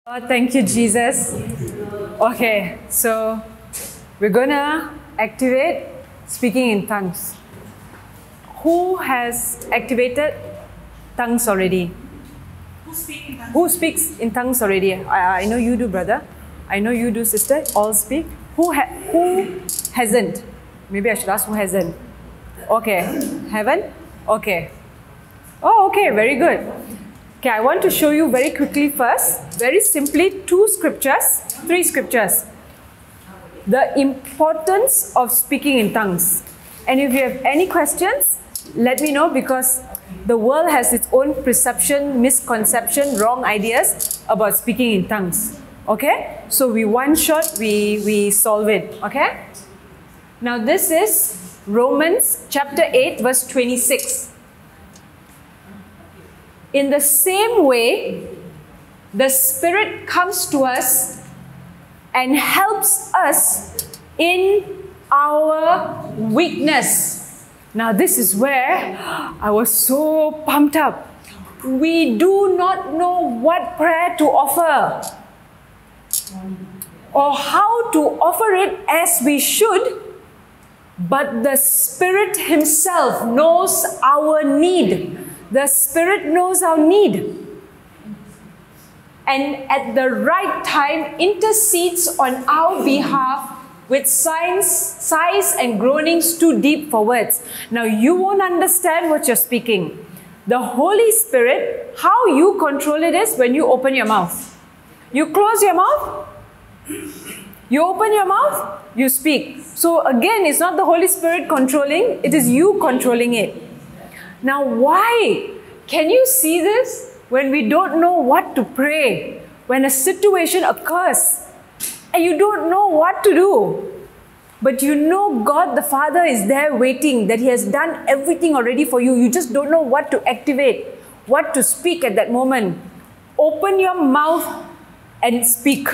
Thank you, Jesus. Okay, so we're gonna activate speaking in tongues. Who has activated tongues already? Who speaks in tongues already? I know you do, brother. I know you do, sister. All speak. Who hasn't? Maybe I should ask who hasn't. Okay, haven't? Okay. Oh, okay, very good. Okay, I want to show you very quickly first, very simply, three scriptures. The importance of speaking in tongues. And if you have any questions, let me know, because the world has its own perception, misconception, wrong ideas about speaking in tongues. Okay? So we one shot, we solve it. Okay? Now this is Romans chapter 8 verse 26. In the same way, the Spirit comes to us and helps us in our weakness. Now this is where I was so pumped up. We do not know what prayer to offer or how to offer it as we should, but the Spirit Himself knows our need. The Spirit knows our need, and at the right time intercedes on our behalf with sighs and groanings too deep for words. Now you won't understand what you're speaking. The Holy Spirit, how you control it is when you open your mouth. You close your mouth, you open your mouth, you speak. So again, it's not the Holy Spirit controlling, it is you controlling it. Now why? Can you see this? When we don't know what to pray, when a situation occurs and you don't know what to do, but you know God the Father is there waiting, that He has done everything already for you. You just don't know what to activate, what to speak at that moment. Open your mouth and speak.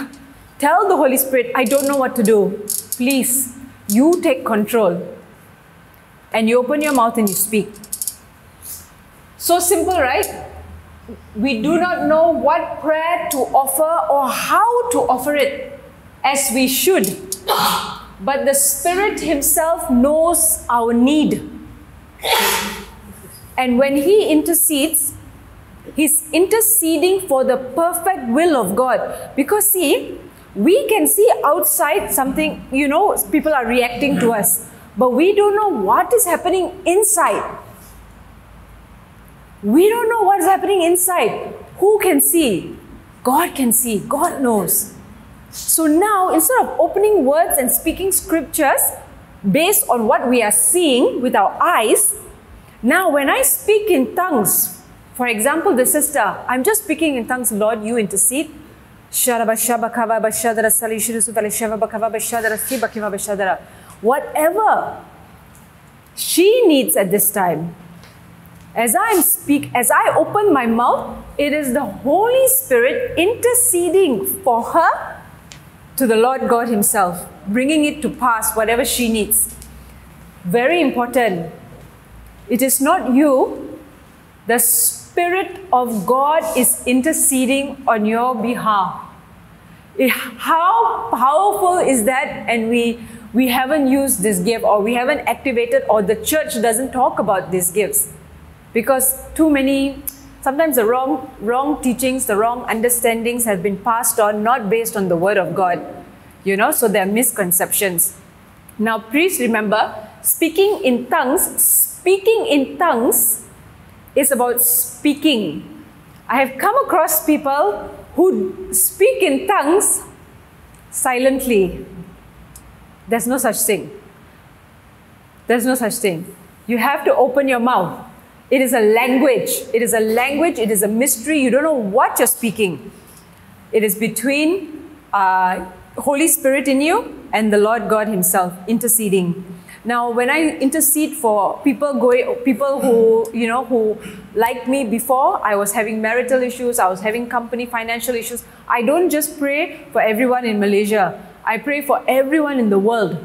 Tell the Holy Spirit, I don't know what to do. Please, you take control. And you open your mouth and you speak. So simple, right? We do not know what prayer to offer or how to offer it as we should. But the Spirit Himself knows our need. And when He intercedes, He's interceding for the perfect will of God. Because see, we can see outside something, you know, people are reacting to us. But we don't know what is happening inside. We don't know what's happening inside. Who can see? God can see. God knows. So now, instead of opening words and speaking scriptures based on what we are seeing with our eyes, now when I speak in tongues, for example, the sister, I'm just speaking in tongues, Lord, you intercede. Whatever she needs at this time, as I open my mouth, it is the Holy Spirit interceding for her to the Lord God Himself, bringing it to pass, whatever she needs. Very important. It is not you. The Spirit of God is interceding on your behalf. How powerful is that? And we haven't used this gift, or we haven't activated, or the church doesn't talk about these gifts. Because too many, sometimes the wrong teachings, the wrong understandings have been passed on, not based on the Word of God. You know, so there are misconceptions. Now please remember, speaking in tongues is about speaking. I have come across people who speak in tongues silently. There's no such thing. There's no such thing. You have to open your mouth. It is a language. It is a language. It is a mystery. You don't know what you're speaking. It is between Holy Spirit in you and the Lord God Himself interceding. Now, when I intercede for people who, you know, who like me before, I was having marital issues, I was having company financial issues. I don't just pray for everyone in Malaysia. I pray for everyone in the world.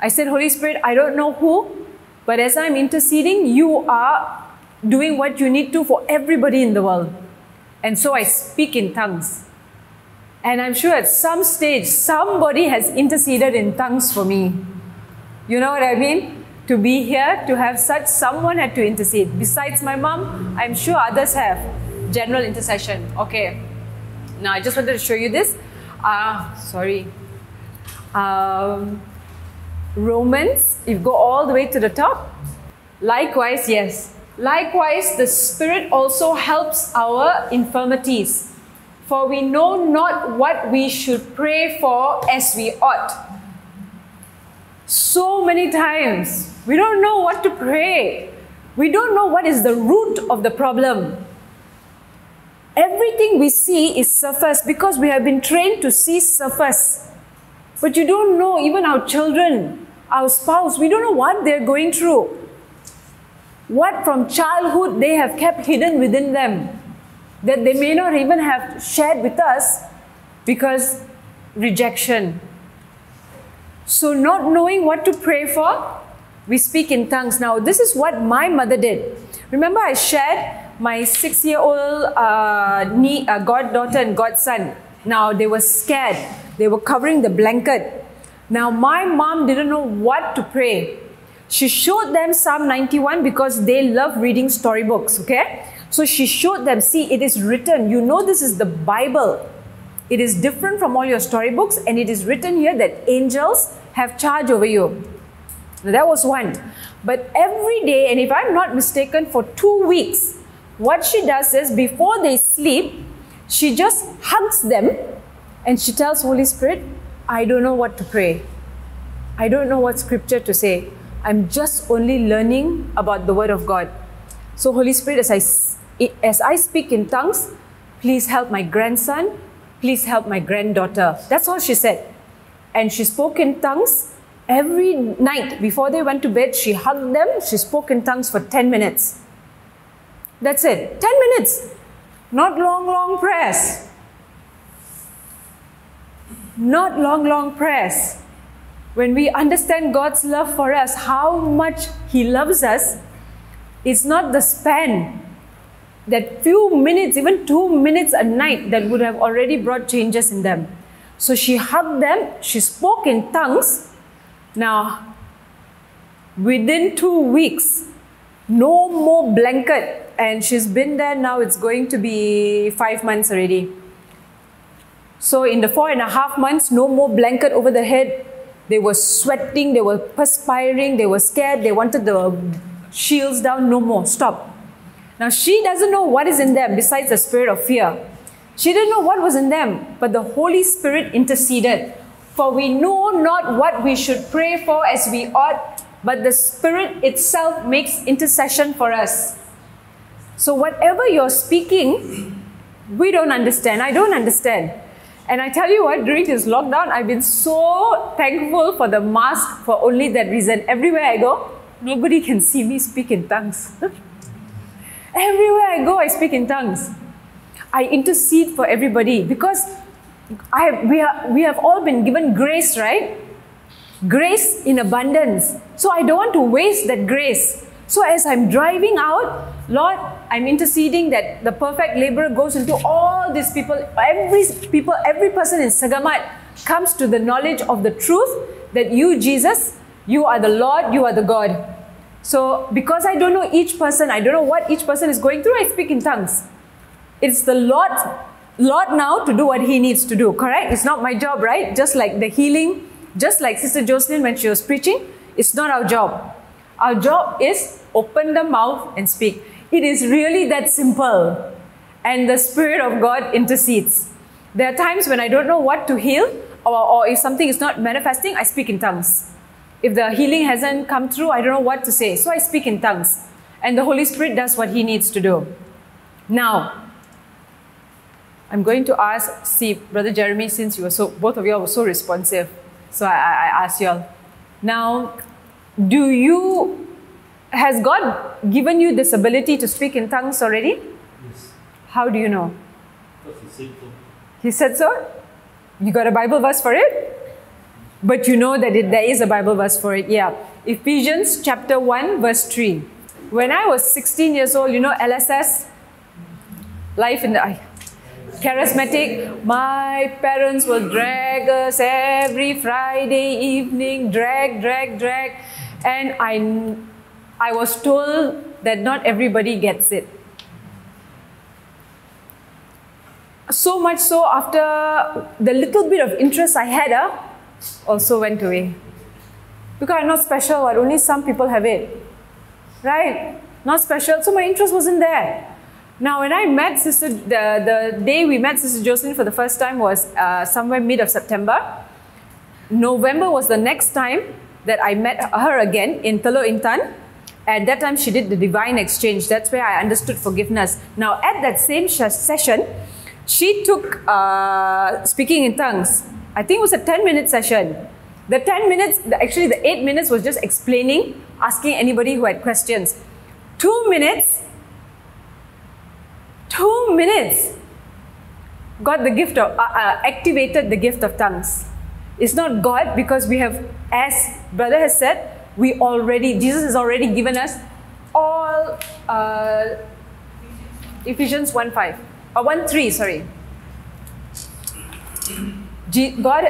I said, Holy Spirit, I don't know who, but as I'm interceding, you are doing what you need to for everybody in the world. And so I speak in tongues. And I'm sure at some stage, somebody has interceded in tongues for me. You know what I mean? To be here, to have such someone had to intercede. Besides my mom, I'm sure others have. General intercession. Okay. Now, I just wanted to show you this. Romans, if you go all the way to the top. Likewise, yes. Likewise, the Spirit also helps our infirmities. For we know not what we should pray for as we ought. So many times, we don't know what to pray. We don't know what is the root of the problem. Everything we see is surface because we have been trained to see surface. But you don't know, even our children, our spouse, we don't know what they're going through. What from childhood they have kept hidden within them that they may not even have shared with us because rejection. So not knowing what to pray for, we speak in tongues. Now this is what my mother did. Remember I shared my 6-year-old goddaughter and godson. Now they were scared. They were covering the blanket. Now my mom didn't know what to pray. She showed them Psalm 91 because they love reading storybooks, okay? So she showed them, see, it is written. You know this is the Bible. It is different from all your storybooks, and it is written here that angels have charge over you. Now, that was one. But every day, and if I'm not mistaken, for 2 weeks, what she does is before they sleep, she just hugs them and she tells Holy Spirit, I don't know what to pray. I don't know what scripture to say. I'm just only learning about the Word of God. So Holy Spirit, as I speak in tongues, please help my grandson, please help my granddaughter. That's all she said. And she spoke in tongues every night. Before they went to bed, she hugged them, she spoke in tongues for 10 minutes. That's it, 10 minutes. Not long prayers. Not long prayers. When we understand God's love for us, how much He loves us, it's not the span, that few minutes, even 2 minutes a night that would have already brought changes in them. So she hugged them, she spoke in tongues. Now, within 2 weeks, no more blanket. And she's been there now, it's going to be 5 months already. So in the 4.5 months, no more blanket over the head. They were sweating, they were perspiring, they were scared, they wanted the shields down, no more, stop. Now she doesn't know what is in them besides the spirit of fear. She didn't know what was in them, but the Holy Spirit interceded. For we know not what we should pray for as we ought, but the Spirit itself makes intercession for us. So whatever you're speaking, we don't understand, I don't understand. And I tell you what, during this lockdown, I've been so thankful for the mask for only that reason. Everywhere I go, nobody can see me speak in tongues. Everywhere I go, I speak in tongues. I intercede for everybody because we have all been given grace, right? Grace in abundance. So I don't want to waste that grace. So as I'm driving out, Lord, I'm interceding that the perfect laborer goes into all these people, every person in Sagamat comes to the knowledge of the truth that you, Jesus, you are the Lord, you are the God. So because I don't know each person, I don't know what each person is going through, I speak in tongues. It's the Lord now to do what He needs to do, correct? It's not my job, right? Just like the healing, just like Sister Jocelyn when she was preaching, it's not our job. Our job is open the mouth and speak. It is really that simple. And the Spirit of God intercedes. There are times when I don't know what to heal, or if something is not manifesting, I speak in tongues. If the healing hasn't come through, I don't know what to say. So I speak in tongues. And the Holy Spirit does what He needs to do. Now, I'm going to ask, Brother Jeremy, since you were both of you were so responsive. So I ask you all. Now, has God given you this ability to speak in tongues already? Yes. How do you know? Because He said so. He said so? You got a Bible verse for it? But you know that there is a Bible verse for it, yeah. Ephesians chapter 1 verse 3. When I was 16 years old, you know LSS? Life in the... Charismatic, my parents will drag us every Friday evening, drag. And I was told that not everybody gets it. So much so, after the little bit of interest I had, also went away. Because I'm not special, but only some people have it. Right? Not special, so my interest wasn't there. Now, when I met Sister, the day we met Sister Jocelyn for the first time was somewhere mid of September. November was the next time that I met her again in Teluk Intan. At that time, she did the Divine Exchange. That's where I understood forgiveness. Now, at that same session, she took speaking in tongues. I think it was a 10-minute session. The 10 minutes, actually the 8 minutes was just explaining, asking anybody who had questions. 2 minutes, got the gift of, activated the gift of tongues. It's not God, because we have, as Brother has said, Jesus has already given us all, Ephesians 1:5. 1:3, sorry. God,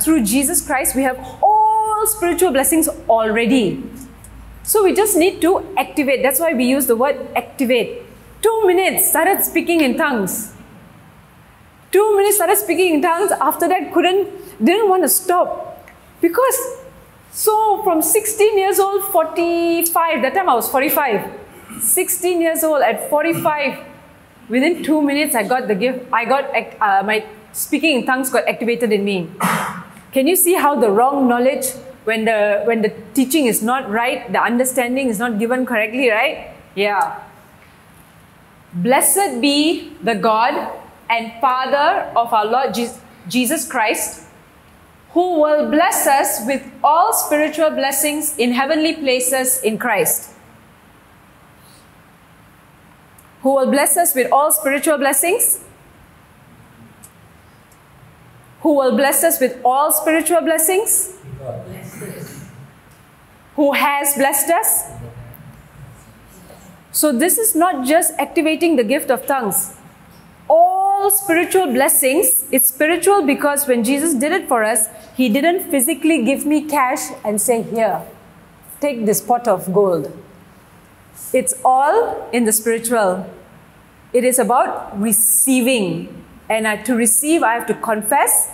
through Jesus Christ, we have all spiritual blessings already. So we just need to activate. That's why we use the word activate. 2 minutes, started speaking in tongues. 2 minutes, started speaking in tongues. After that, didn't want to stop. Because, so from 16 years old, 45, that time I was 45. 16 years old at 45, within 2 minutes, I got the gift. My speaking in tongues got activated in me. Can you see how the wrong knowledge, when the teaching is not right, the understanding is not given correctly, right? Yeah. Blessed be the God and Father of our Lord Jesus Christ, who will bless us with all spiritual blessings in heavenly places in Christ. Who will bless us with all spiritual blessings? Who will bless us with all spiritual blessings? Who has blessed us? So this is not just activating the gift of tongues. All spiritual blessings, it's spiritual because when Jesus did it for us, He didn't physically give me cash and say, here, take this pot of gold. It's all in the spiritual. It is about receiving. And to receive, I have to confess,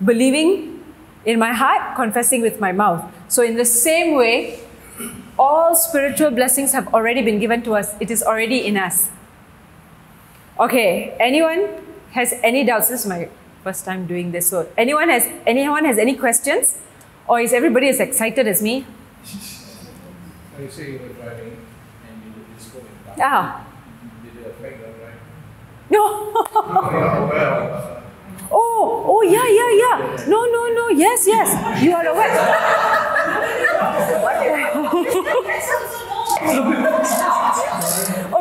believing in my heart, confessing with my mouth. So in the same way, all spiritual blessings have already been given to us. It is already in us. Okay, anyone has any doubts? This is my first time doing this. So anyone has any questions? Or is everybody as excited as me? You say you were driving and you spoke in tongues. Ah. Did it affect your driving? No. Well, yeah. No. Yes. You are aware.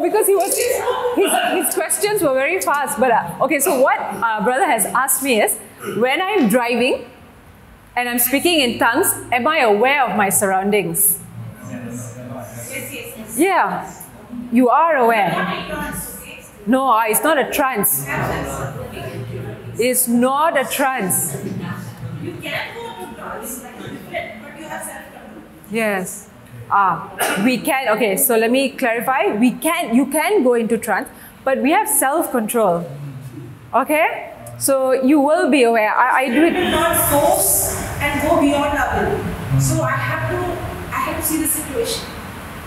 Because his questions were very fast. But okay, so what brother has asked me is, when I'm driving and I'm speaking in tongues, am I aware of my surroundings? Yes. Yeah, you are aware. No, it's not a trance. It's not a trance. You can go to trance, but you have self-control. Yes. We can. Okay, so let me clarify. You can go into trance, but we have self-control. Okay? So you will be aware. I do it. I cannot force and go beyond our will. So I have to see the situation.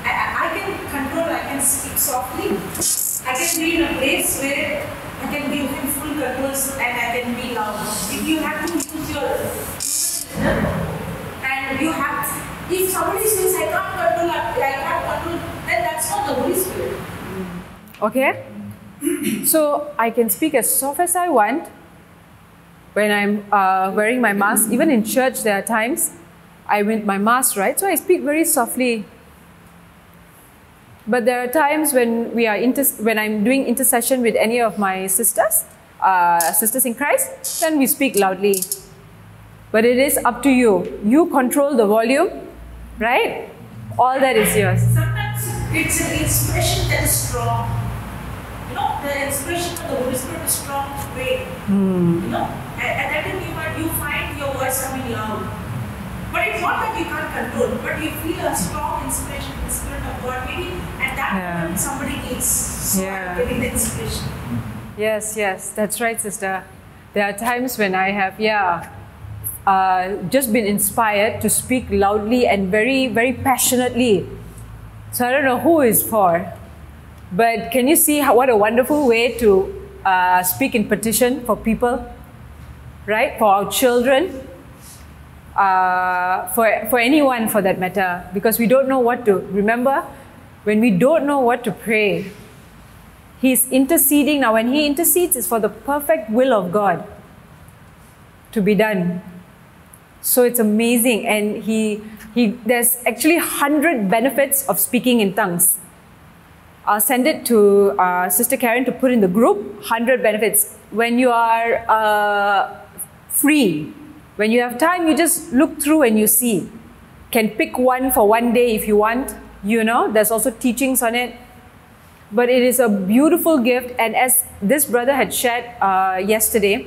I can control, I can speak softly. I can be in a place where I can give him full control and I can be loud. If you have to use your and you have, if somebody says I can't control, then that's not the Holy Spirit. Okay? So I can speak as soft as I want when I'm wearing my mask. Even in church, there are times I wear my mask, right? So I speak very softly. But there are times when when I'm doing intercession with any of my sisters in Christ, then we speak loudly. But it is up to you. You control the volume, right? All that is yours. Sometimes it's an expression that is strong. the inspiration of the Holy Spirit is strong to pray. At that time you find your voice coming loud. But it's not that you can't control, but you feel a strong inspiration in the Spirit of God. Maybe at that moment somebody needs. So I'm getting the inspiration. Yes, that's right, sister. There are times when I have, just been inspired to speak loudly and very, very passionately. So I don't know who is for, but can you see what a wonderful way to speak in petition for people, right? For our children, for anyone for that matter, because we don't know what to, remember, when we don't know what to pray, He's interceding. Now when He intercedes, it's for the perfect will of God to be done. So it's amazing, and there's actually 100 benefits of speaking in tongues. I'll send it to Sister Karen to put in the group. 100 benefits. When you are free, when you have time, you just look through and you see. Can pick one for one day if you want. There's also teachings on it. But it is a beautiful gift, and as this brother had shared yesterday,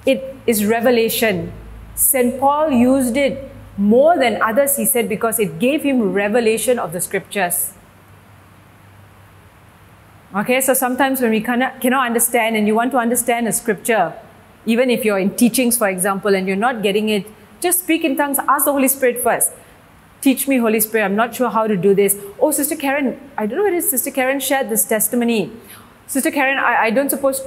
it is revelation. St. Paul used it more than others, he said, because it gave him revelation of the scriptures. Okay, so sometimes when we cannot understand and you want to understand a scripture, even if you're in teachings, for example, and you're not getting it, just speak in tongues, ask the Holy Spirit first. Teach me, Holy Spirit, I'm not sure how to do this. Oh, Sister Karen, I don't know whether Sister Karen shared this testimony. Sister Karen, I don't suppose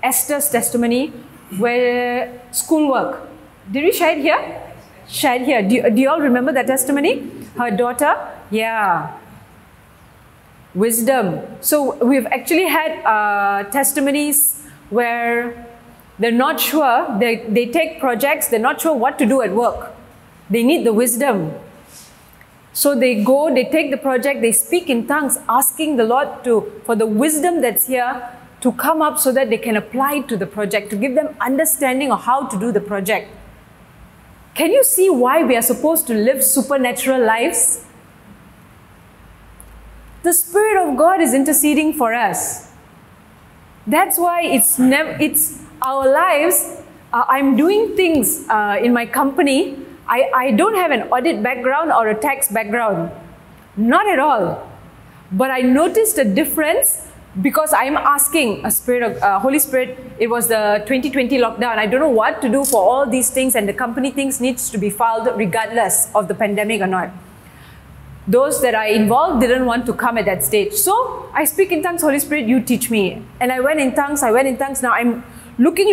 Esther's testimony, where schoolwork. Did we share it here? Share it here. Do you all remember that testimony? Her daughter? Yeah. Wisdom. So we've actually had testimonies where they're not sure, they take projects, they're not sure what to do at work. They need the wisdom. So they go, they take the project, they speak in tongues, asking the Lord for the wisdom that's here to come up so that they can apply it to the project, to give them understanding of how to do the project. Can you see why we are supposed to live supernatural lives? The Spirit of God is interceding for us. That's why it's our lives. I'm doing things in my company. I don't have an audit background or a tax background. Not at all. But I noticed a difference because I'm asking Holy Spirit. It was the 2020 lockdown. I don't know what to do for all these things, and the company things needs to be filed regardless of the pandemic or not. Those that are involved didn't want to come at that stage. So I speak in tongues, Holy Spirit, you teach me. And I went in tongues. Now I'm looking.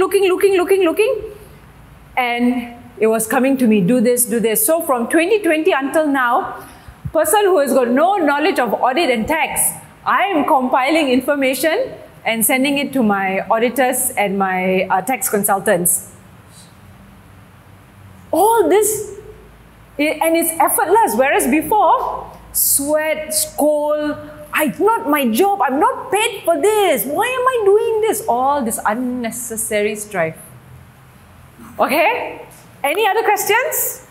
And it was coming to me, do this. So from 2020 until now, person who has got no knowledge of audit and tax, I am compiling information and sending it to my auditors and my tax consultants. All this, and it's effortless, whereas before, sweat, scold, not my job, I'm not paid for this, why am I doing this? All this unnecessary strife. Okay? Any other questions?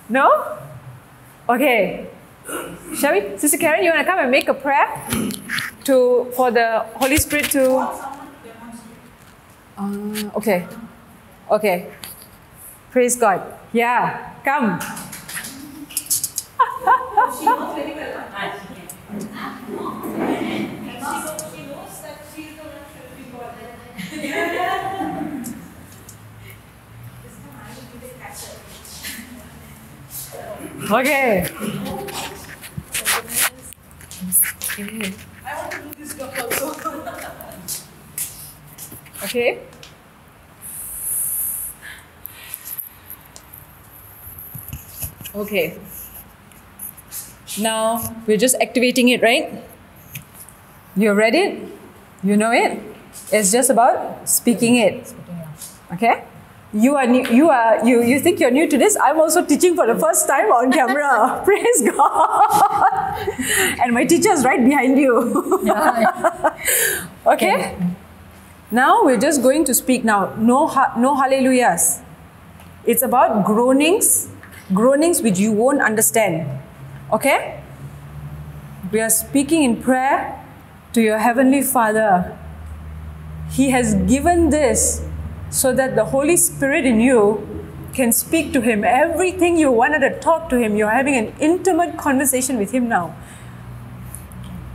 No? Okay. Shall we? Sister Karen, you want to come and make a prayer for the Holy Spirit to... Okay. Okay. Praise God. Yeah. Come. She knows very well. She knows that she's the one who should be called. Okay. I want to do this job also. Okay. Okay. Now we're just activating it, right? You read it? You know it? It's just about speaking it. Okay? You think you're new to this? I'm also teaching for the first time on camera. Praise God. And my teacher is right behind you. Okay? Now we're just going to speak now. No hallelujahs. It's about groanings which you won't understand. Okay? We are speaking in prayer to your Heavenly Father. He has given this so that the Holy Spirit in you can speak to Him. Everything you wanted to talk to Him, you're having an intimate conversation with Him now.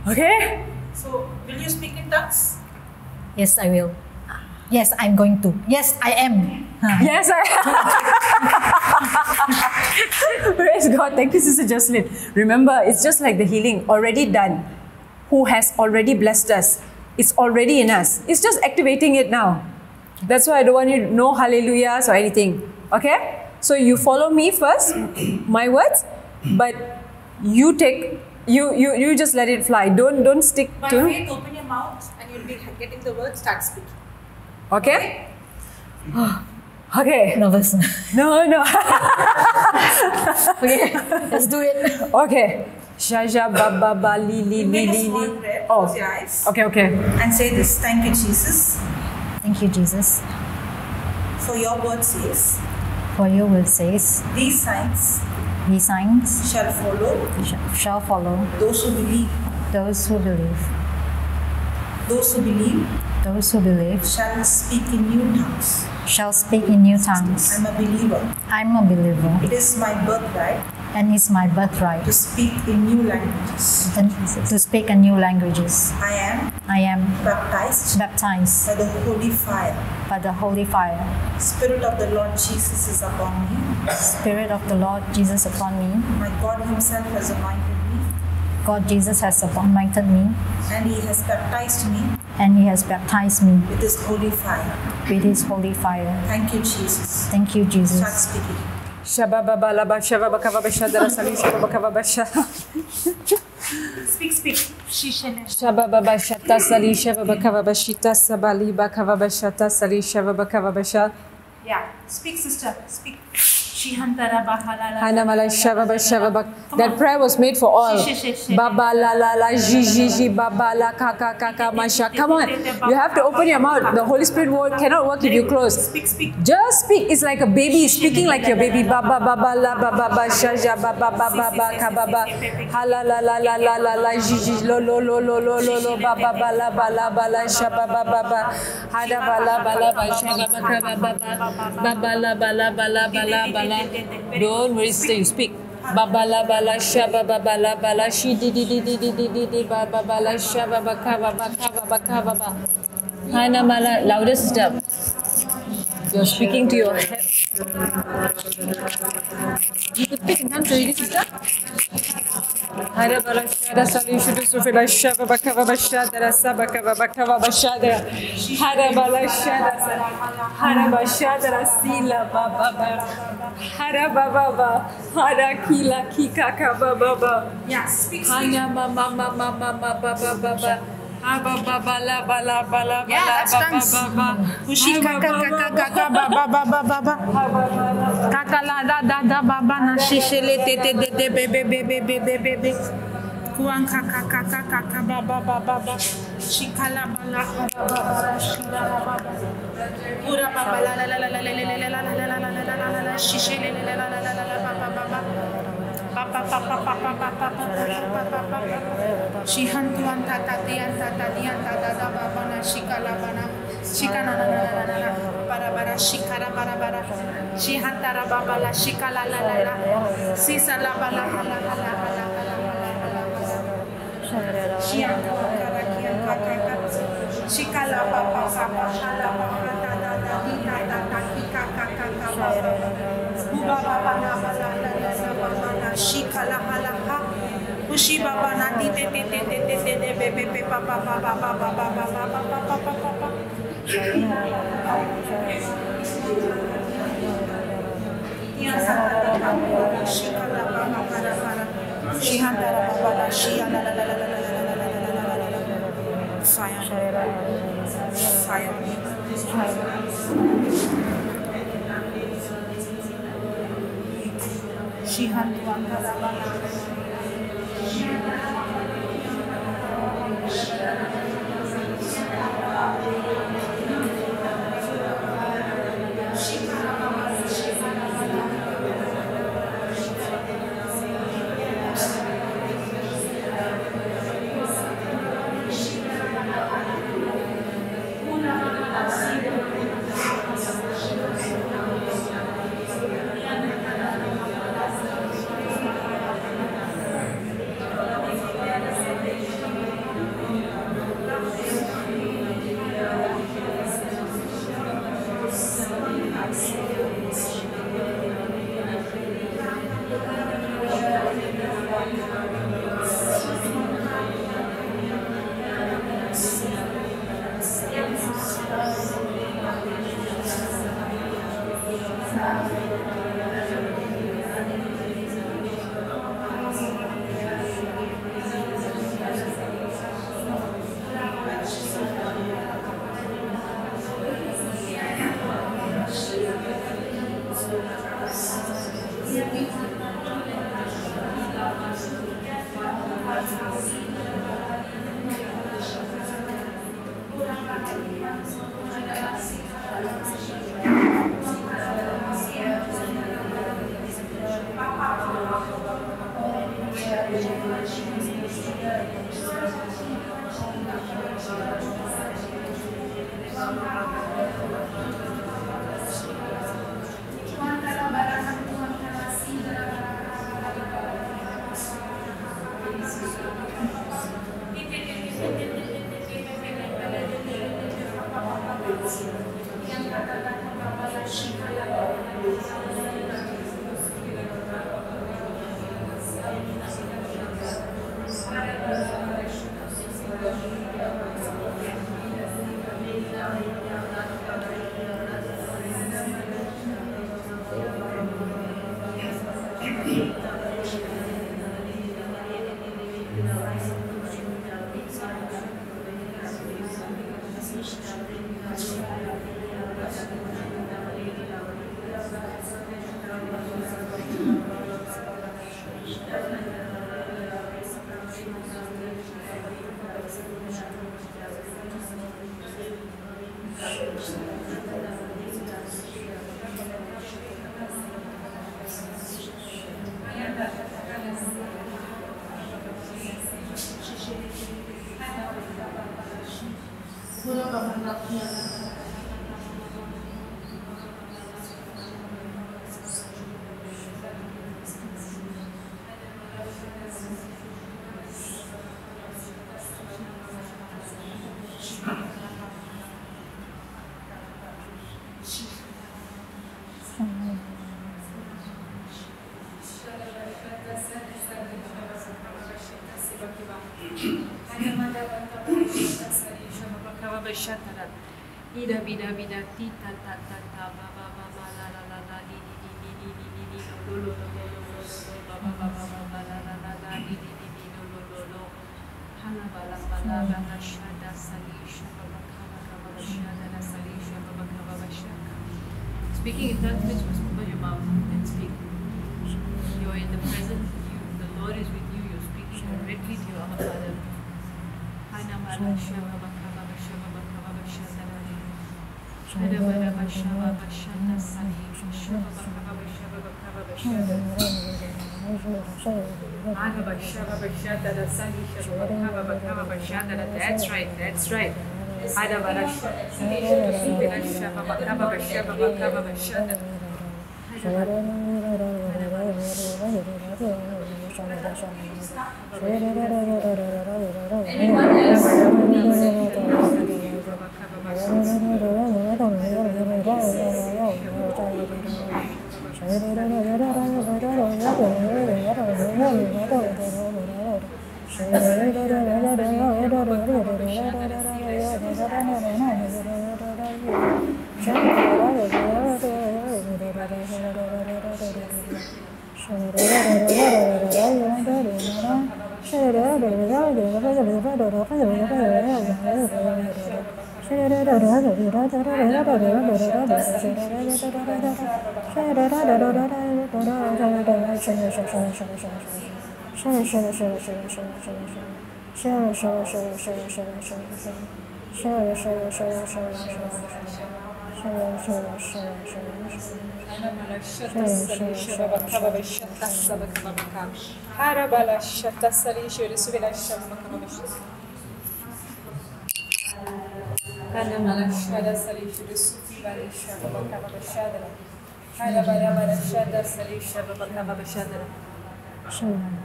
Okay? So, will you speak in tongues? Yes, I will. Yes, I'm going to. Yes, I am. Yes, I am. Praise God. Thank you, Sister Jocelyn. Remember, it's just like the healing, already done. Who has already blessed us. It's already in us. It's just activating it now. That's why I don't want you to know hallelujahs or anything. Okay? So you follow me first, my words, but you take, you just let it fly. Don't stick By to. faith, open your mouth and you'll be getting the word, start speaking. Okay? Okay. Nervous. No. Okay, let's do it. Okay. Shaja baba ba li li You li make a li small li. prayer, Oh. close your eyes, Okay. and say this. Thank you, Jesus, Thank you, Jesus. for your word says, For your word says, these signs these signs shall follow shall follow those who believe. those who believe. Those who believe Those who believe shall speak in new tongues. shall speak in new tongues. I'm a believer. I'm a believer, It is my birthright and it's my birthright to speak in new languages. and to speak in new languages. I am baptized by the holy fire. by the holy fire. Spirit of the Lord Jesus is upon me. Spirit of the Lord Jesus upon me. My God Himself has anointed me, God Jesus has anointed me, and He has baptized me and He has baptized me with His holy fire. with His holy fire. Thank you, Jesus. Thank you, Start Jesus. speaking. Shababa laba shababa kavaba shadara sali shababa kavaba shah. Speak. Shishene. Shababa ba shata sali shababa kavaba shita sabali ba kavaba shata sali shababa kavaba shah. Yeah. Speak, sister. Speak. Shihantara bahalala. Hana mala shababa shababa. That prayer was made for all. Baba la la la ji baba la kaka kaka masha. Come on, you have to open your mouth. The Holy Spirit word cannot work if you close. Speak. Just speak. It's like a baby speaking like your baby. Baba baba la baba ba shaja baba baba ka baba. Hala la la la la la la ji lo lo lo lo lo lo lo baba bala bala bala shababa baba. Hada bala bala ba shababa ka baba baba la bala bala bala bala. Don't worry, sister, you speak. Babala bala shaba babala bala shi di baba bala shaba baka baka baba. Hana mala louder, sister. You're speaking to your head. You could speak in tongues already, sister. Hara bala shada sali shudu sufila shaba baka baba shada rasa baka baka baba shada. Hara bala shada hara bala shada rasila baba. Hara baba hara kila kika baba. Yeah. Speak. Hana mama baba. Bala bala Yeah, that's tongues. Ushi kaka baba. Kaka la da baba na shishele te bebe. Kuan kaka baba. Shikala bala baba. Ura baba la shishele baba. Shihantuan tatatian dada babana shikalabana shikana para shikara para shihantara babala shikala la sisa la bala shikala papa hala shikala hala ushi baba nati te bebe papa shikala baba para shihantara baba shia fire shihantuantara baba Ida bida bida ti ta ta ta ta ba ba ba ba la la la la di di di di di di di lo lo lo lo lo lo ba ba ba ba ba la la la la di di di di lo lo lo lo hala ba la ba la ba la shada salisha ba ba ka ba ba shada la salisha ba ba ka ba shaka. Speaking in tongues means just open your mouth and speak. You're in the present. The Lord is with you. You're speaking directly to your Abba Father. Hana ba la shaba ba ka ba shaba ba ka ba shada. Ada bada bashaba bashanda sali shaba bakaba bashaba bakaba bashada. Ada bashaba bashada da sali shaba bakaba bakaba bashada. That's right. That's right. Ada bada shaba bakaba bashaba bakaba bashada. Anyone else who needs it?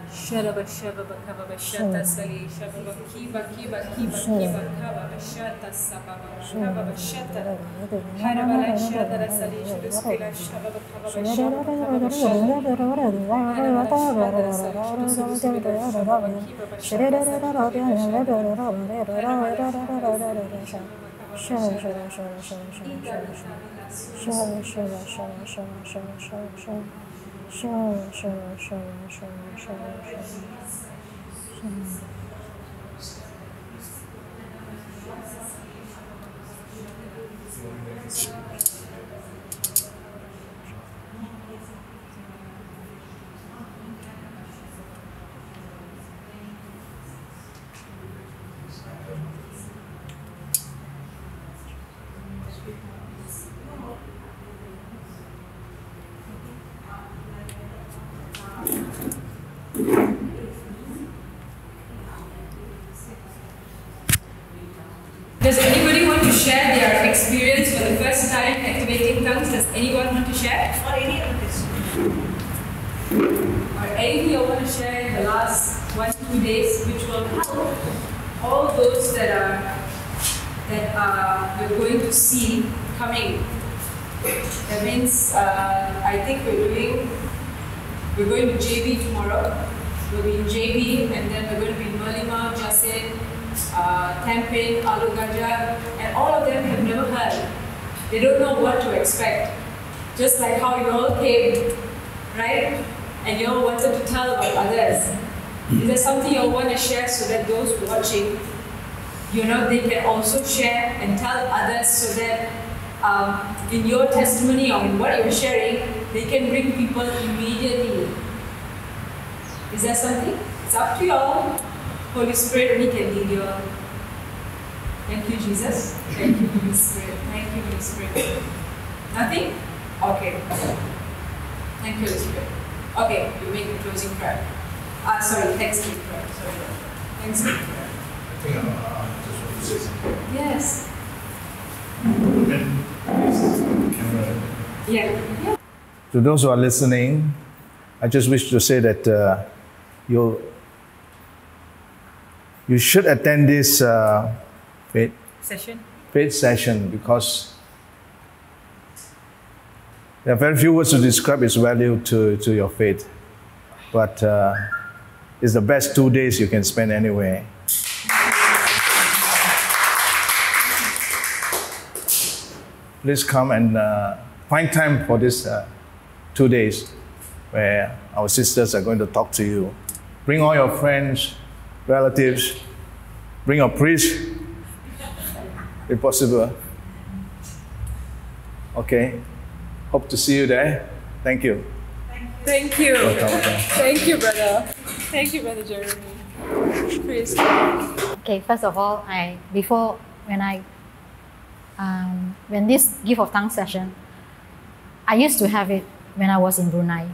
Sharaba shaba bakaba bashata sali shaba kiba kiba kiba kiba kaba bashata sababa kaba bashata harabala shada sali shaba shaba bakaba bashata Does anybody want to share their experience for the first time activating tongues? Does anyone want to share? Or any other question? Or anything you want to share in the last 1-2 days, which will help all those that we're going to see coming. That means I think we're going to JB tomorrow. We'll be in JB, and then we're going to be in Merlimau, Jasin, Tampin, Alur Gajah, and all of them have never heard. They don't know what to expect. Just like how you all came, right? And you all wanted to tell about others. Is there something you all want to share so that those watching, they can also share and tell others, so that in your testimony or in what you're sharing, they can bring people immediately? Is there something? It's up to you all. Holy Spirit only can lead you all. Thank you, Jesus. Thank you, Holy Spirit. Thank you, Holy Spirit. Nothing? Okay. Thank you, Holy Spirit. Okay, you make the closing prayer. Thanksgiving prayer. Thanksgiving prayer. I think I just want to say something. Yes. Camera. Yeah. To those who are listening, I just wish to say that you should attend this faith session, because there are very few words to describe its value to your faith. But it's the best 2 days you can spend anywhere. Please come and find time for this 2 days where our sisters are going to talk to you. Bring all your friends, relatives, bring a priest, if possible. Okay, hope to see you there. Thank you. Thank you. Welcome. Thank you, brother. Thank you, Brother Jeremy. Praise God. Okay, first of all, when this gift of tongue session, I used to have it when I was in Brunei,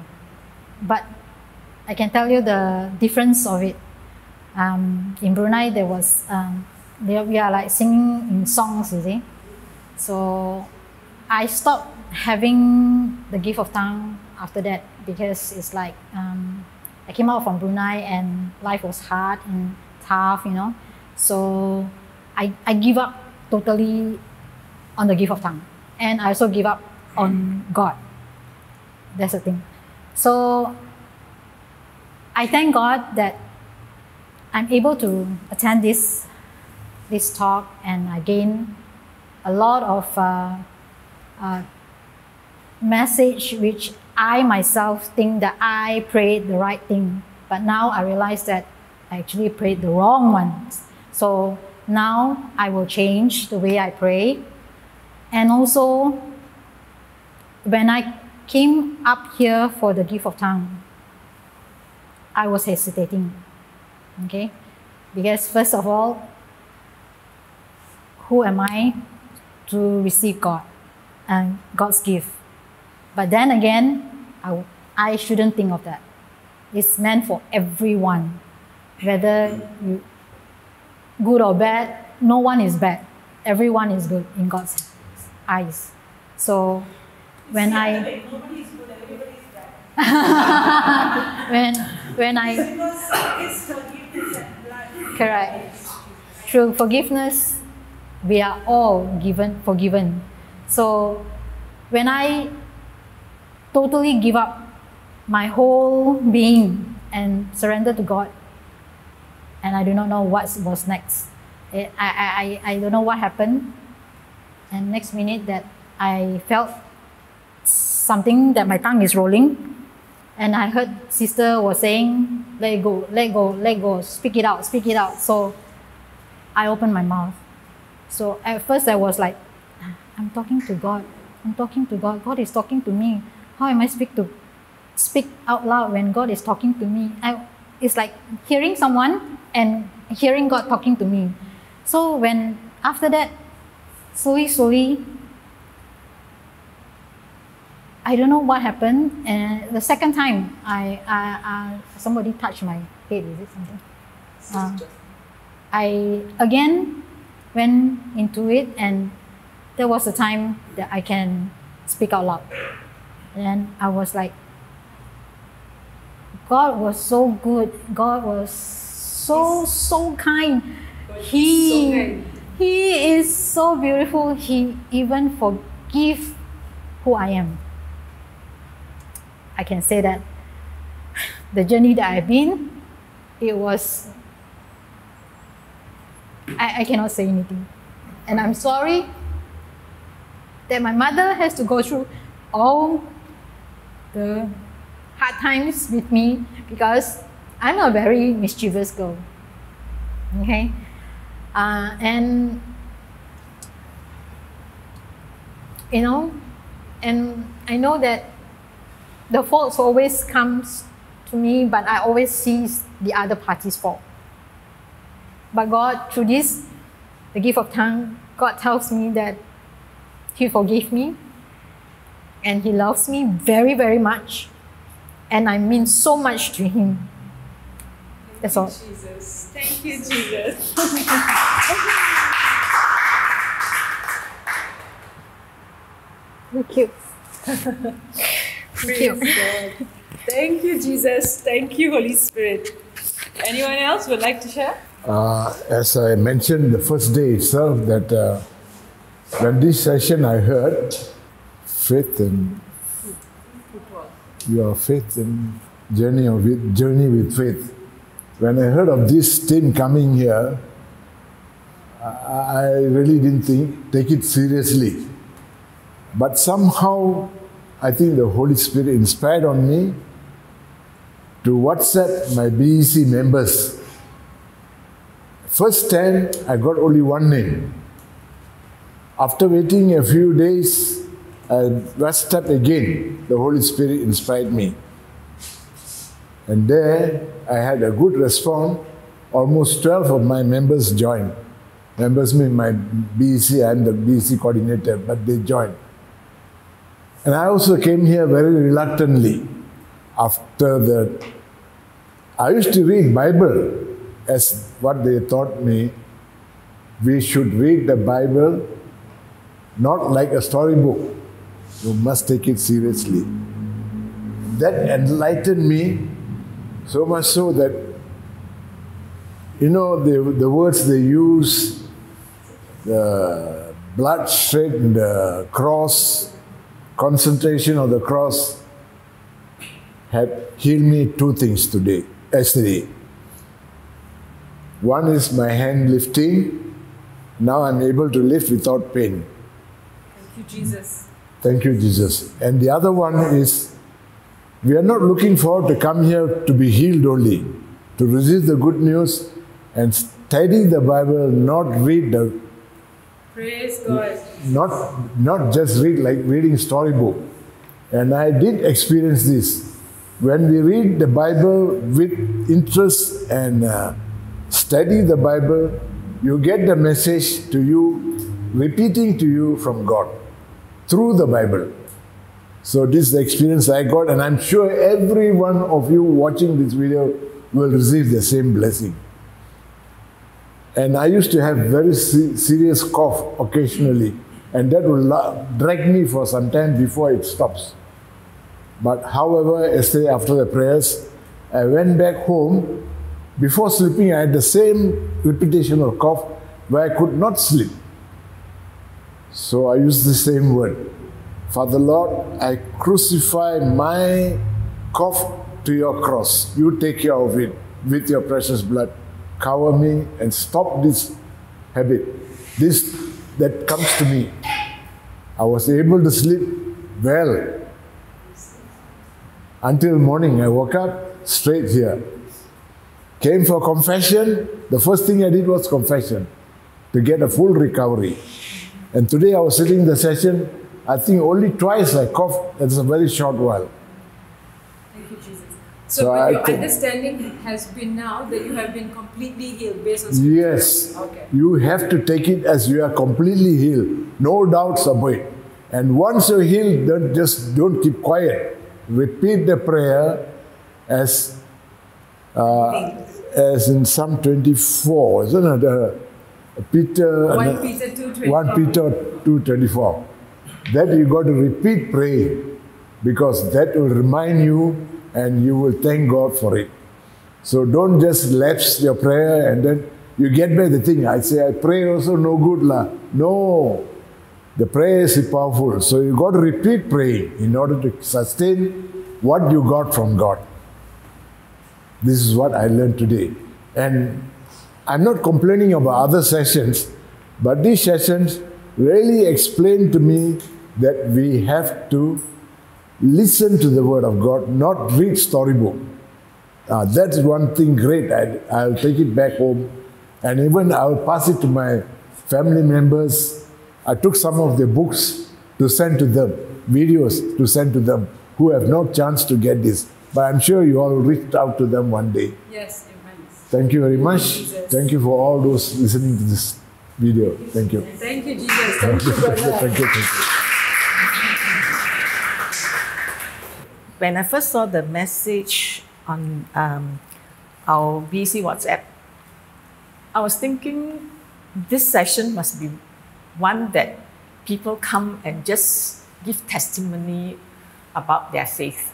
but I can tell you the difference of it. In Brunei, we are like singing in songs, you see. So I stopped having the gift of tongue after that, because it's like I came out from Brunei and life was hard and tough, So I give up totally on the gift of tongue, and I also give up on God. That's the thing. So I thank God that I'm able to attend this talk, and I gain a lot of message which I myself think that I prayed the right thing, but now I realize that I actually prayed the wrong ones. So now I will change the way I pray. And also, when I came up here for the gift of tongue, I was hesitating, okay? Because first of all, who am I to receive God and God's gift? But then again, I shouldn't think of that. It's meant for everyone, whether you good or bad. No one is bad. Everyone is good in God's eyes. So when nobody is good, everybody is bad. when I Because it's forgiveness and blood. correct, through forgiveness, we are all forgiven. So when I totally give up my whole being and surrender to God, and I do not know what was next. I don't know what happened, and next minute that I felt something that my tongue is rolling, and I heard sister was saying, let it go, let go, let go, speak it out, speak it out. So I opened my mouth. So at first I was like, I'm talking to God. I'm talking to God. God is talking to me. How am I speak out loud when God is talking to me? It's like hearing someone and hearing God talking to me. So when after that, slowly, I don't know what happened. And the second time, somebody touched my head. Is it something? I again went into it, and there was a time that I can speak out loud. And I was like, God was so good. God was so kind. He is so beautiful. He even forgive who I am. I can say that the journey that I've been, it was, I cannot say anything. And I'm sorry that my mother has to go through all the hard times with me, because I'm a very mischievous girl. Okay? And you know, and I know that the faults always comes to me, but I always see the other party's fault. But God, through this, the gift of tongue, God tells me that He forgave me and He loves me very, very much. And I mean so much to Him. That's all. Jesus. Thank you, Jesus. Thank you. Praise God. Thank you, Jesus. Thank you, Holy Spirit. Anyone else would like to share? As I mentioned the first day itself, that when this session I heard, faith and your faith and journey with faith. When I heard of this team coming here, I really didn't take it seriously. But somehow, I think the Holy Spirit inspired on me to WhatsApp my BEC members. First 10, I got only one name. After waiting a few days, I WhatsApped again. The Holy Spirit inspired me. And there, I had a good response. Almost 12 of my members joined. Members mean my BEC, I'm the BEC coordinator, but they joined. And I also came here very reluctantly. I used to read Bible as what they taught me. We should read the Bible not like a storybook. You must take it seriously. That enlightened me so much so that, you know, the words they use, the bloodshed and the cross, concentration of the cross, had healed me two things yesterday. One is my hand lifting. Now I'm able to lift without pain. Thank you, Jesus. Thank you, Jesus. And the other one is, we are not looking forward to come here to be healed only, to receive the good news and study the Bible, not read the... Praise God. Not just read like reading storybook. And I did experience this. When we read the Bible with interest and study the Bible, you get the message to you, repeating to you from God through the Bible. So this is the experience I got, and I'm sure every one of you watching this video will receive the same blessing. And I used to have very serious cough occasionally, and that will drag me for some time before it stops. But however, yesterday after the prayers, I went back home. Before sleeping, I had the same repetition of cough where I could not sleep. So I used the same word. Father Lord, I crucify my cough to your cross. You take care of it with your precious blood. Cover me and stop this habit, this that comes to me. I was able to sleep well. Until morning, I woke up straight here. Came for confession. The first thing I did was confession to get a full recovery. And today I was sitting in the session, I think only twice I coughed. It's a very short while. Thank you, Jesus. So but your understanding has been now that you have been completely healed based on scripture? Yes. Okay. You have to take it as you are completely healed. No doubts about it. And once you're healed, don't keep quiet. Repeat the prayer as in Psalm 24, isn't it? 1 Peter 2:24. 1 Peter 2:24. That you got to repeat praying, because that will remind you and you will thank God for it. So don't just lapse your prayer and then you get back the thing. I say, I pray also no good lah. No. The prayer is powerful. So you got to repeat praying in order to sustain what you got from God. This is what I learned today. And I'm not complaining about other sessions, but these sessions really explain to me that we have to listen to the Word of God, not read storybook. That's one thing great. I'll take it back home, and even I'll pass it to my family members. I took some of their books to send to them, videos to send to them who have no chance to get this. But I'm sure you all reached out to them one day. Yes, amen. Thank you very much. Jesus. Thank you for all those listening to this video. Thank you. Thank you, Jesus. Thank you, brother. Thank you. When I first saw the message on our BC WhatsApp, I was thinking this session must be one that people come and just give testimony about their faith.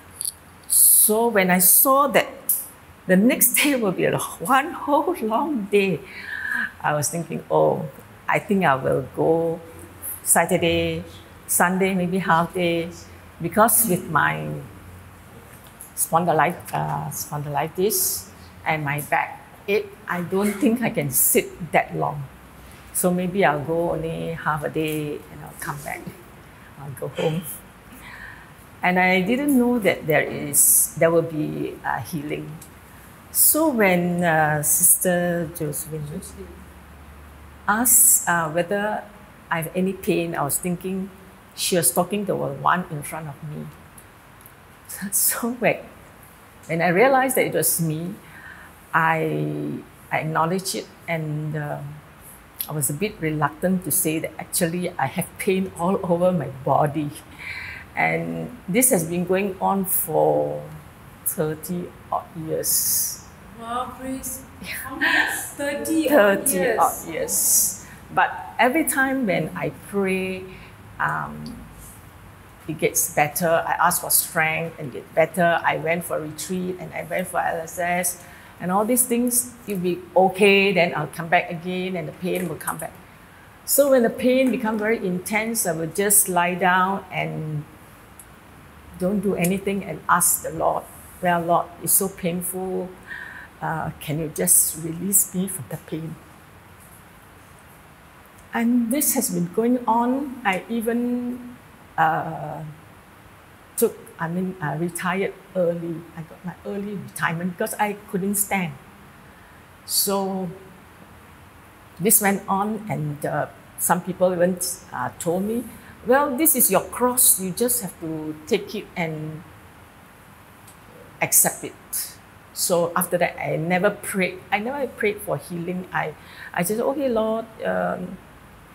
So when I saw that the next day will be one whole long day, I was thinking, oh, I think I will go Saturday, Sunday, maybe half day, because with my spondylitis and my back ache, I don't think I can sit that long. So maybe I'll go only half a day and I'll come back. I'll go home. And I didn't know that there will be healing. So when Sister Josephine asked whether I have any pain, I was thinking she was talking to the one in front of me. So when I realized that it was me, I acknowledged it, and I was a bit reluctant to say that actually I have pain all over my body. And this has been going on for 30 odd years. Wow, praise. 30 odd years. But every time when I pray, it gets better. I ask for strength and get better. I went for retreat and I went for LSS and all these things. It'll be okay, then I'll come back again and the pain will come back. So when the pain becomes very intense, I will just lie down and don't do anything and ask the Lord, well, Lord, it's so painful. Can you just release me from the pain? And this has been going on. I even retired early. I got my early retirement because I couldn't stand. So this went on, and some people even told me, well, this is your cross. You just have to take it and accept it. So after that, I never prayed. I never prayed for healing. I just, okay, Lord,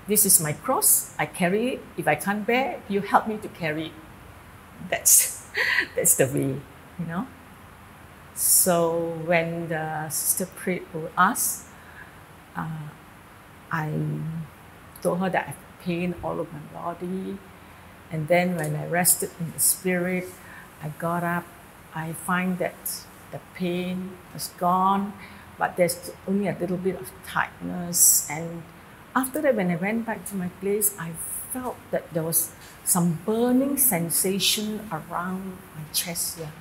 this is my cross. I carry it. If I can't bear, you help me to carry it. That's the way, you know. So when the sister prayed for us, I told her that I have pain all over my body. And then when I rested in the spirit, I got up. I find that the pain was gone, but there's only a little bit of tightness. And after that, when I went back to my place, I felt that there was some burning sensation around my chest here.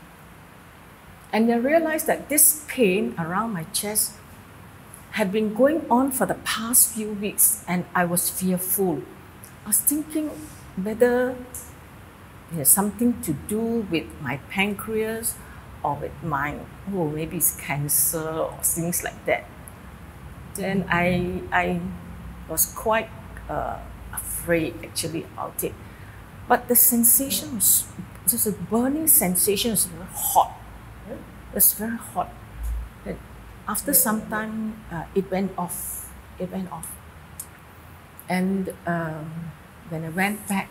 And I realized that this pain around my chest had been going on for the past few weeks, and I was fearful. I was thinking, whether it has something to do with my pancreas or with my, maybe it's cancer or things like that. Then I was quite afraid actually about it. But the sensation was just a burning sensation. It was very hot. It was very hot. And after some time, it went off. It went off. And when I went back,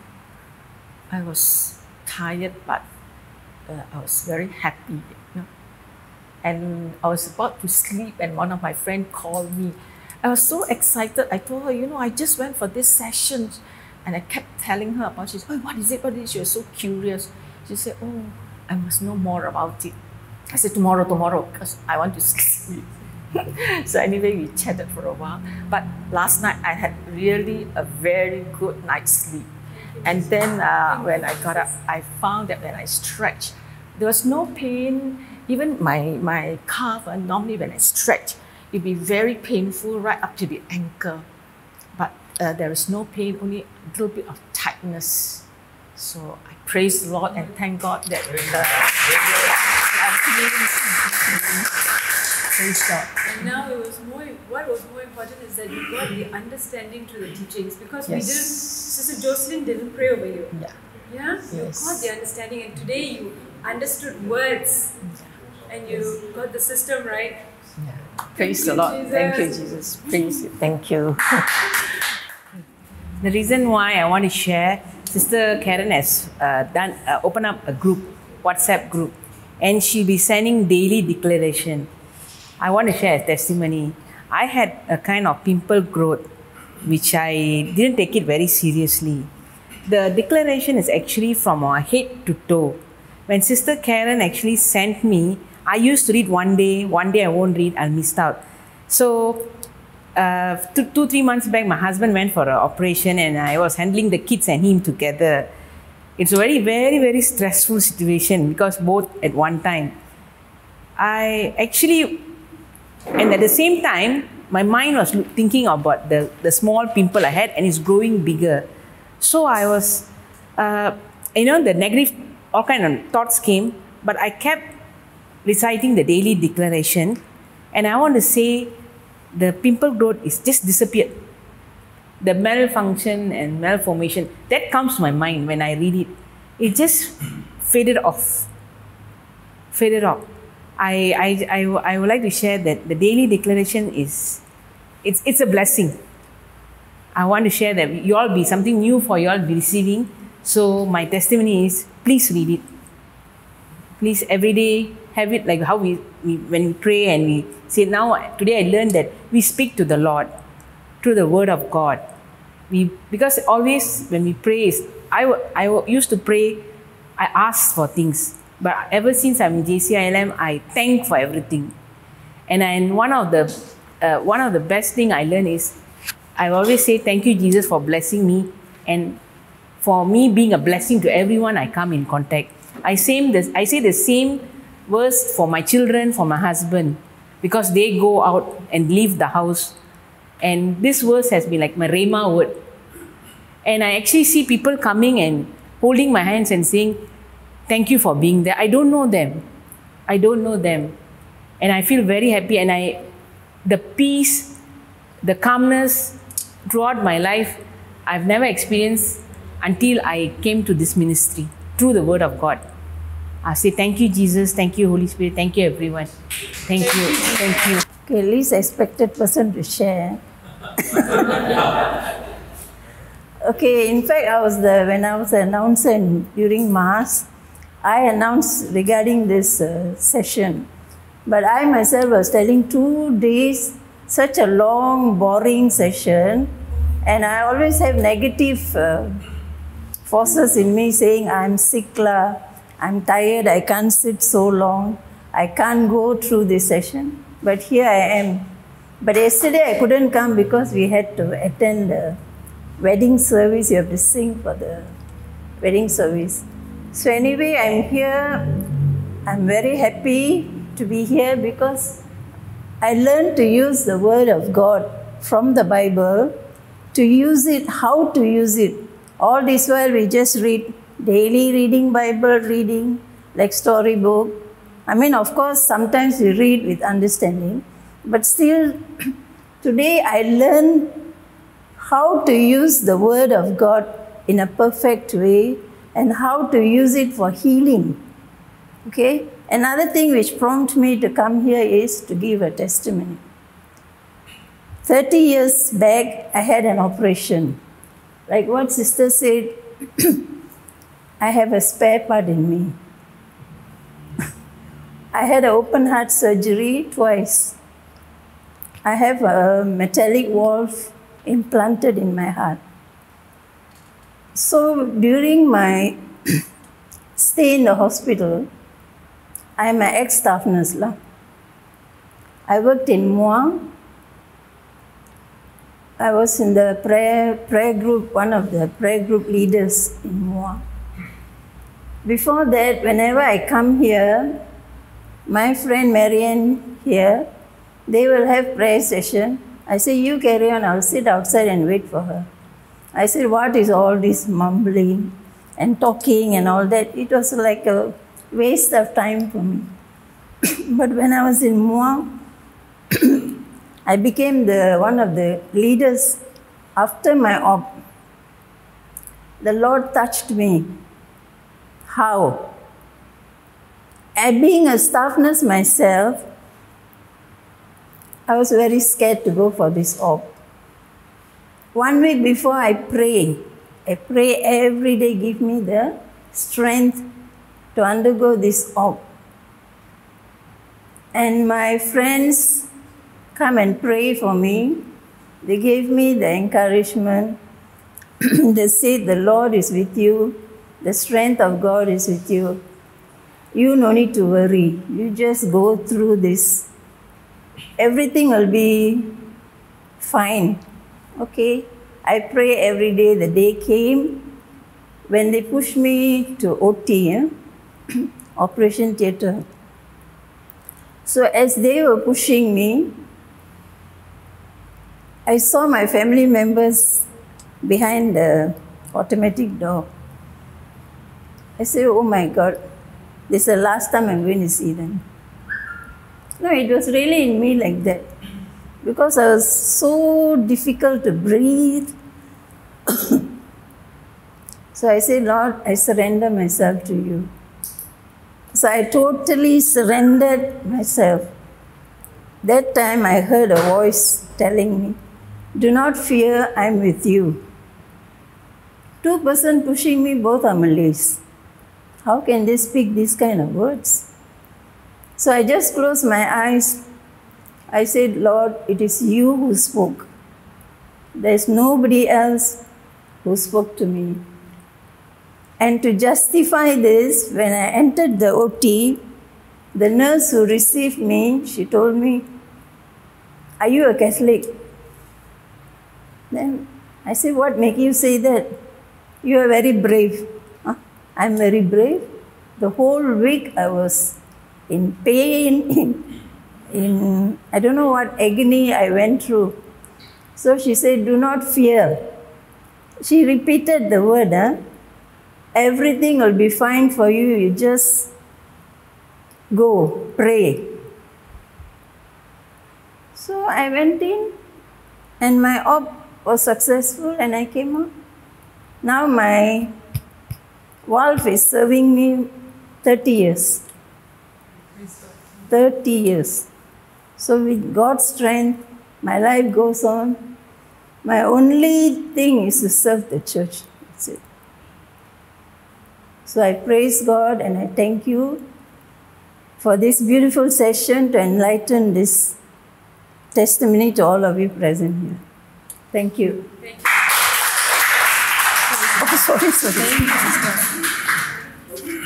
I was tired, but I was very happy. And I was about to sleep, and one of my friends called me. I was so excited. I told her, I just went for this session. And I kept telling her about it. She said, what is it? What is it? She was so curious. She said, I must know more about it. I said, tomorrow, because I want to sleep. So anyway, we chatted for a while. But last night, I had really a very good night's sleep. And then when I got up, I found that when I stretched, there was no pain. Even my calf, normally when I stretch, it'd be very painful right up to the ankle. But there is no pain, only a little bit of tightness. So I praise the Lord and thank God that praise God. And now what was more important is that you got the understanding through the teachings, because Sister Jocelyn didn't pray over you. Yeah? You got the understanding, and today you understood words and you got the system right. Praise the Lord. Thank you, Jesus. Praise you. Thank you. The reason why I want to share, Sister Karen has opened up a group, WhatsApp group, and she'll be sending daily declaration. I want to share a testimony. I had a kind of pimple growth, which I didn't take it very seriously. The declaration is actually from our head to toe. When Sister Karen actually sent me, I used to read one day I won't read, I'll miss out. So 2-3 months back, my husband went for an operation and I was handling the kids and him together. It's a very, very, very stressful situation because both at one time. And at the same time, my mind was thinking about the small pimple I had and it's growing bigger. So I was, the negative, all kind of thoughts came, but I kept reciting the daily declaration, and I want to say the pimple growth is just disappeared. The malfunction and malformation, that comes to my mind when I read it. It just faded off. I would like to share that the daily declaration it's a blessing. I want to share that you all be something new for you all be receiving. So my testimony is, please read it. Please every day have it like how we when we pray and we say, today I learned that we speak to the Lord through the word of God. Because always when we pray, I used to pray, I ask for things. But ever since I'm in JCILM, I thank for everything. And one of the best thing I learned is, I always say thank you, Jesus, for blessing me and for me being a blessing to everyone I come in contact. I say the same verse for my children, for my husband, because they go out and leave the house. And this verse has been like my Rhema word. And I actually see people coming and holding my hands and saying, thank you for being there. I don't know them. And I feel very happy. And the peace, the calmness throughout my life, I've never experienced until I came to this ministry through the word of God. I say thank you, Jesus. Thank you, Holy Spirit. Thank you, everyone. Thank you. Okay, least expected person to share. Okay, in fact, when I was announcer during Mass, I announced regarding this session. But I myself was telling 2 days, such a long, boring session, and I always have negative forces in me saying, I'm sick, I'm tired, I can't sit so long, I can't go through this session. But here I am. But yesterday I couldn't come because we had to attend the wedding service. You have to sing for the wedding service. So anyway, I'm here. I'm very happy to be here because I learned to use the word of God from the Bible, to use it, how to use it All this while we just read, daily reading, Bible reading, like storybook. I mean, of course, sometimes we read with understanding, but still, today I learned how to use the Word of God in a perfect way and how to use it for healing. Okay? Another thing which prompted me to come here is to give a testimony. 30 years back, I had an operation. Like what sister said, I have a spare part in me. I had an open heart surgery twice. I have a metallic valve implanted in my heart. So during my stay in the hospital, I am an ex-staff nurse. I worked in Mua. I was in the prayer group, one of the prayer group leaders in Mua. Before that, whenever I come here, my friend Marianne here, they will have prayer session. I say, you carry on, I'll sit outside and wait for her. I said, what is all this mumbling and talking and all that? It was like a waste of time for me. But when I was in Mua, I became one of the leaders after my op. The Lord touched me. How? Being a staff nurse myself, I was very scared to go for this op. 1 week before I pray every day, give me the strength to undergo this op. And my friends come and pray for me. They gave me the encouragement. They said, the Lord is with you. The strength of God is with you. You no need to worry. You just go through this. Everything will be fine. Okay? I pray every day. The day came when they pushed me to OT, Operation Theatre. So as they were pushing me, I saw my family members behind the automatic door. I said, oh my God, this is the last time I'm going to see them. No, it was really in me like that. Because I was so difficult to breathe. So I said, Lord, I surrender myself to you. So I totally surrendered myself. That time I heard a voice telling me, do not fear, I'm with you. 2 persons pushing me, both are Malays. How can they speak these kind of words? So I just closed my eyes. I said, Lord, it is you who spoke. There is nobody else who spoke to me. And to justify this, when I entered the OT, the nurse who received me, she told me, are you a Catholic? Then I said, what makes you say that? You are very brave. Huh? I'm very brave. The whole week I was in pain, in I don't know what agony I went through. So she said, do not fear. She repeated the word, everything will be fine for you. You just go, pray. So I went in and my op was successful and I came out. Now my wife is serving me 30 years. 30 years. So with God's strength, my life goes on. My only thing is to serve the church. That's it. So I praise God and I thank you for this beautiful session to enlighten this testimony to all of you present here. Thank you. Thank you. Oh, sorry.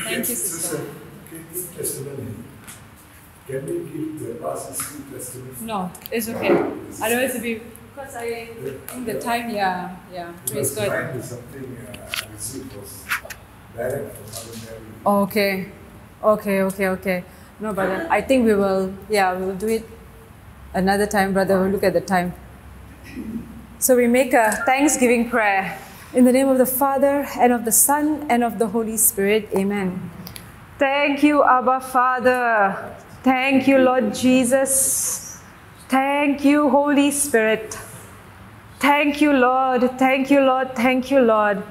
Thank you, sister. Testimony. Can we give the past testimony? No, it's okay. Otherwise it'll be, because I think the time, yeah. Praise God. Mine is something I received was direct from Father Mary. Okay. No, brother, I think we will do it another time, brother. We'll look at the time. So we make a Thanksgiving prayer. In the name of the Father, and of the Son, and of the Holy Spirit. Amen. Thank you, Abba Father. Thank you, Lord Jesus. Thank you, Holy Spirit. Thank you, Lord. Thank you, Lord. Thank you, Lord,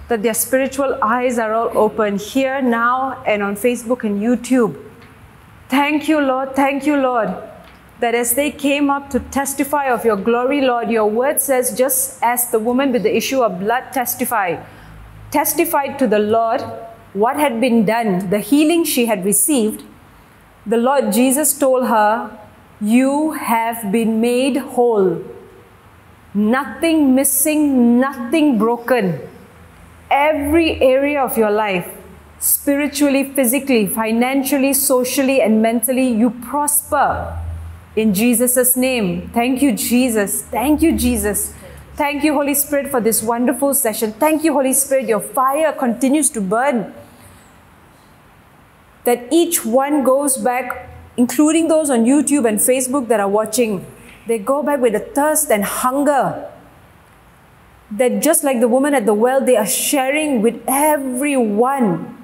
that their spiritual eyes are all open here, now, and on Facebook and YouTube. Thank you, Lord. Thank you, Lord, that as they came up to testify of your glory, Lord, your word says, just as the woman with the issue of blood testified to the Lord what had been done, the healing she had received, the Lord Jesus told her, you have been made whole. Nothing missing, nothing broken. Every area of your life, spiritually, physically, financially, socially, and mentally, you prosper in Jesus' name. Thank you, Jesus. Thank you, Jesus. Thank you, Holy Spirit, for this wonderful session. Thank you, Holy Spirit. Your fire continues to burn. That each one goes back, including those on YouTube and Facebook that are watching, they go back with a thirst and hunger. That just like the woman at the well, they are sharing with everyone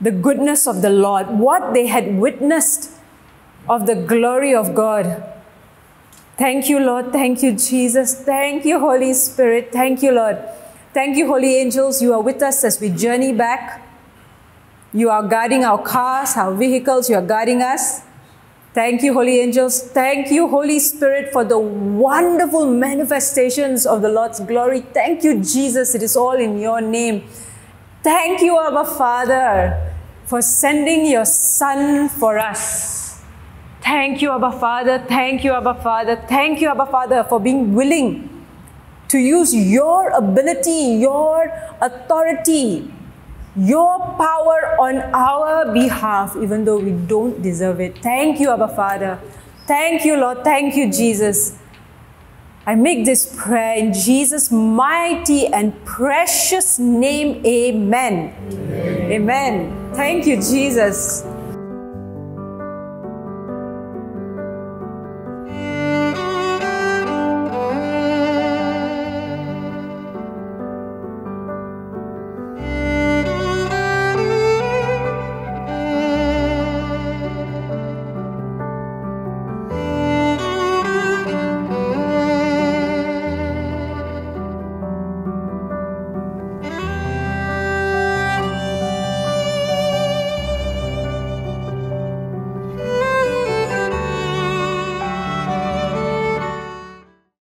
the goodness of the Lord, what they had witnessed of the glory of God. Thank you, Lord. Thank you, Jesus. Thank you, Holy Spirit. Thank you, Lord. Thank you, holy angels. You are with us as we journey back. You are guarding our cars, our vehicles. You are guarding us. Thank you, holy angels. Thank you, Holy Spirit, for the wonderful manifestations of the Lord's glory. Thank you, Jesus. It is all in your name. Thank you, Abba Father, for sending your Son for us. Thank you, Abba Father. Thank you, Abba Father. Thank you, Abba Father, for being willing to use your ability, your authority, your power on our behalf, even though we don't deserve it. Thank you, Abba Father. Thank you, Lord. Thank you, Jesus. I make this prayer in Jesus' mighty and precious name. Amen. Amen. Amen. Thank you, Jesus.